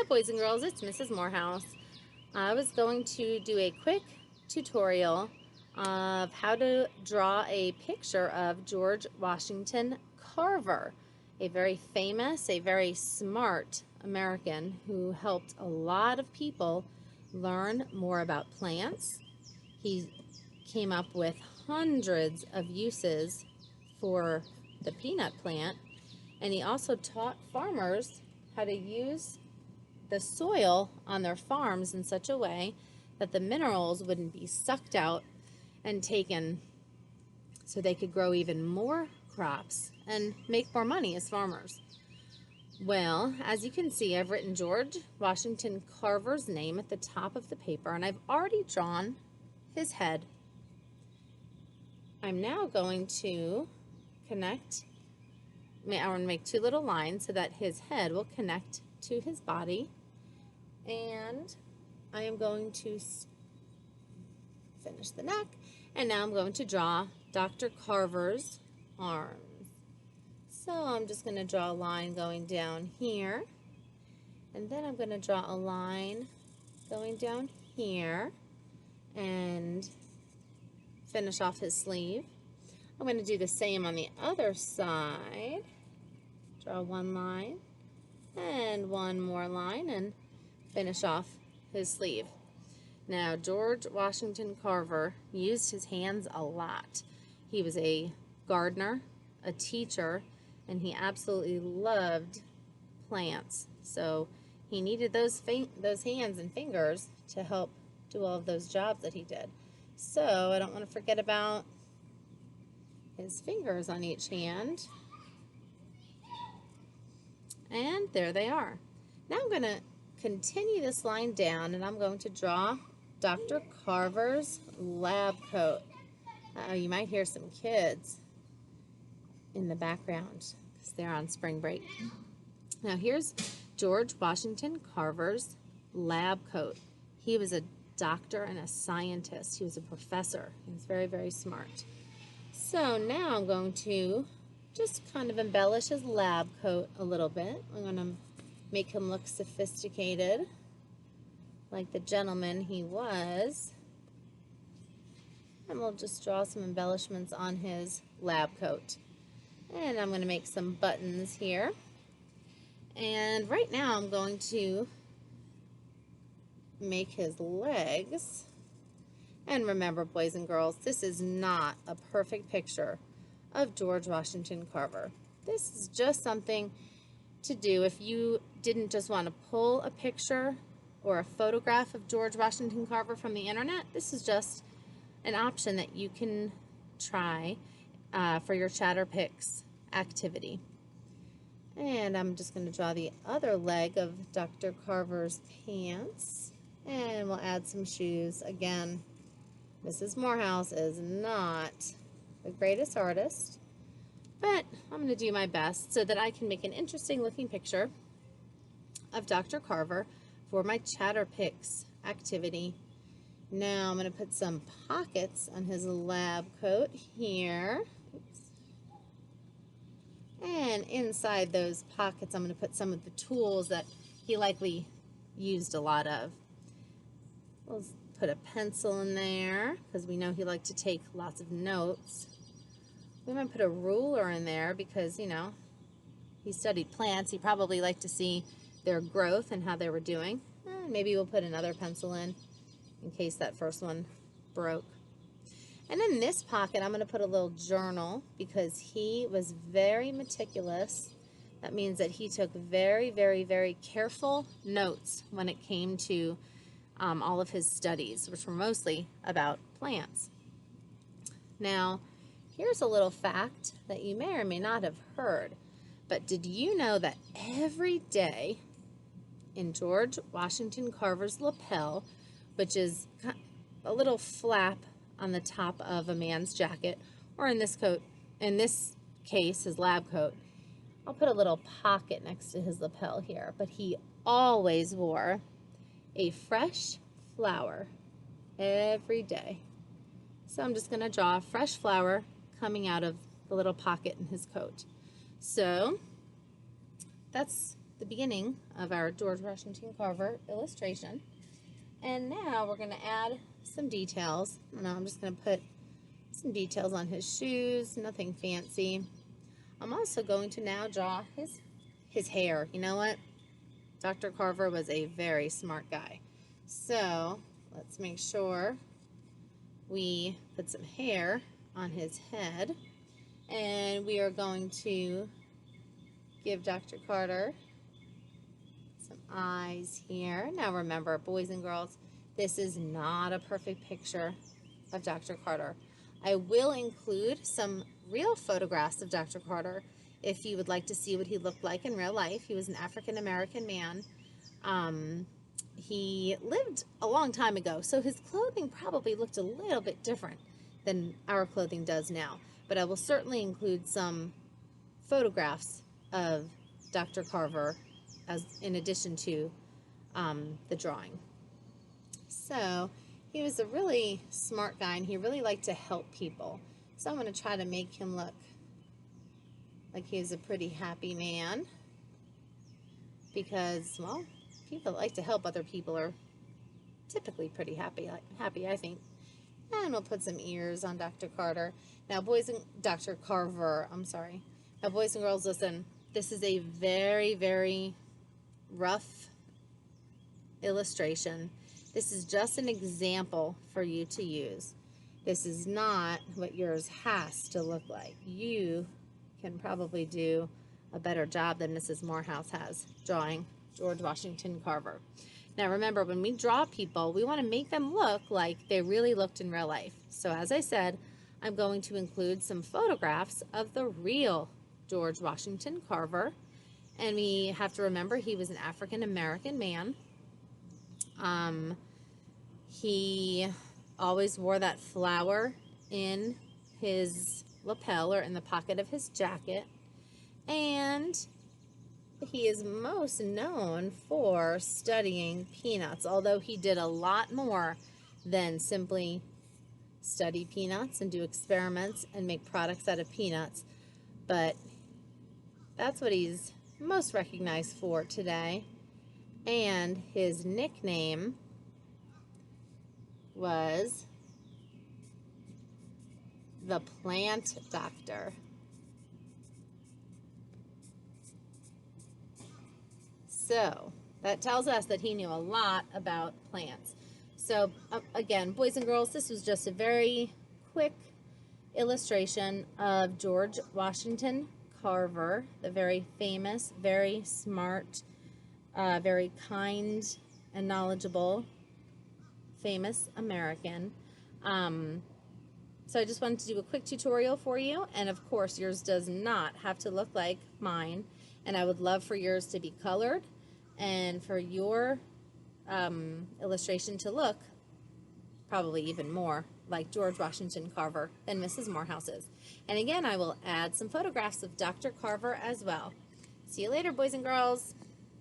Hi boys and girls, it's Mrs. Morehouse. I was going to do a quick tutorial of how to draw a picture of George Washington Carver, a very famous, a very smart American who helped a lot of people learn more about plants. He came up with hundreds of uses for the peanut plant, and he also taught farmers how to use the soil on their farms in such a way that the minerals wouldn't be sucked out and taken so they could grow even more crops and make more money as farmers. Well, as you can see, I've written George Washington Carver's name at the top of the paper, and I've already drawn his head. I'm now going to connect, I'm going to make two little lines so that his head will connect to his body. And I am going to finish the neck, and now I'm going to draw Dr. Carver's arms. So I'm just going to draw a line going down here, and then I'm going to draw a line going down here and finish off his sleeve. I'm going to do the same on the other side. Draw one line and one more line and finish off his sleeve. Now, George Washington Carver used his hands a lot. He was a gardener, a teacher, and he absolutely loved plants. So he needed those hands and fingers to help do all of those jobs that he did. So I don't want to forget about his fingers on each hand. And there they are. Now I'm going to continue this line down, and I'm going to draw Dr. Carver's lab coat. You might hear some kids in the background because they're on spring break. Now here's George Washington Carver's lab coat. He was a doctor and a scientist. He was a professor. He was very, very smart. So now I'm going to just kind of embellish his lab coat a little bit. I'm going to make him look sophisticated, like the gentleman he was. And we'll just draw some embellishments on his lab coat. And I'm going to make some buttons here. And right now I'm going to make his legs. And remember, boys and girls, this is not a perfect picture of George Washington Carver. This is just something to do if you didn't just want to pull a picture or a photograph of George Washington Carver from the internet. This is just an option that you can try for your Chatterpix activity. And I'm just going to draw the other leg of Dr. Carver's pants, and we'll add some shoes. Again, Mrs. Morehouse is not the greatest artist, but I'm going to do my best so that I can make an interesting looking picture of Dr. Carver for my Chatterpix activity. Now I'm going to put some pockets on his lab coat here. Oops. And inside those pockets I'm going to put some of the tools that he likely used a lot of. We'll put a pencil in there because we know he liked to take lots of notes. We might put a ruler in there because, you know, he studied plants. He probably liked to see their growth and how they were doing. Maybe we'll put another pencil in case that first one broke. And in this pocket, I'm going to put a little journal because he was very meticulous. That means that he took very, very, very careful notes when it came to all of his studies, which were mostly about plants. Now, here's a little fact that you may or may not have heard, but did you know that every day in George Washington Carver's lapel, which is a little flap on the top of a man's jacket, or in this case, his lab coat, I'll put a little pocket next to his lapel here, but he always wore a fresh flower every day. So I'm just going to draw a fresh flower coming out of the little pocket in his coat. So that's the beginning of our George Washington Carver illustration. And now we're going to add some details. I'm just going to put some details on his shoes, nothing fancy. I'm also going to now draw his hair. You know what? Dr. Carver was a very smart guy. So let's make sure we put some hair on his head. And we are going to give Dr. Carter some eyes here. Now remember, boys and girls, this is not a perfect picture of Dr. Carter. I will include some real photographs of Dr. Carter if you would like to see what he looked like in real life. He was an African-American man. He lived a long time ago, so his clothing probably looked a little bit different than our clothing does now. But I will certainly include some photographs of Dr. Carver in addition to the drawing. So he was a really smart guy, and he really liked to help people. So I'm going to try to make him look like he's a pretty happy man, because, well, people that like to help other people are typically pretty happy, I think. And we'll put some ears on Dr. Carter. Now, Dr. Carver, I'm sorry. Now, boys and girls, listen, this is a very, very rough illustration. This is just an example for you to use. This is not what yours has to look like. You can probably do a better job than Mrs. Morehouse has drawing George Washington Carver. Now remember, when we draw people, we want to make them look like they really looked in real life. So as I said, I'm going to include some photographs of the real George Washington Carver. And we have to remember he was an African-American man. He always wore that flower in his lapel or in the pocket of his jacket. And he is most known for studying peanuts, although he did a lot more than simply study peanuts and do experiments and make products out of peanuts. But that's what he's most recognized for today. And his nickname was the Plant Doctor. So that tells us that he knew a lot about plants. So again, boys and girls, this was just a very quick illustration of George Washington Carver, the very famous, very smart, very kind and knowledgeable, famous American. So I just wanted to do a quick tutorial for you, and of course yours does not have to look like mine, and I would love for yours to be colored and for your illustration to look probably even more like George Washington Carver than Mrs. Morehouse's. And again, I will add some photographs of Dr. Carver as well. See you later, boys and girls.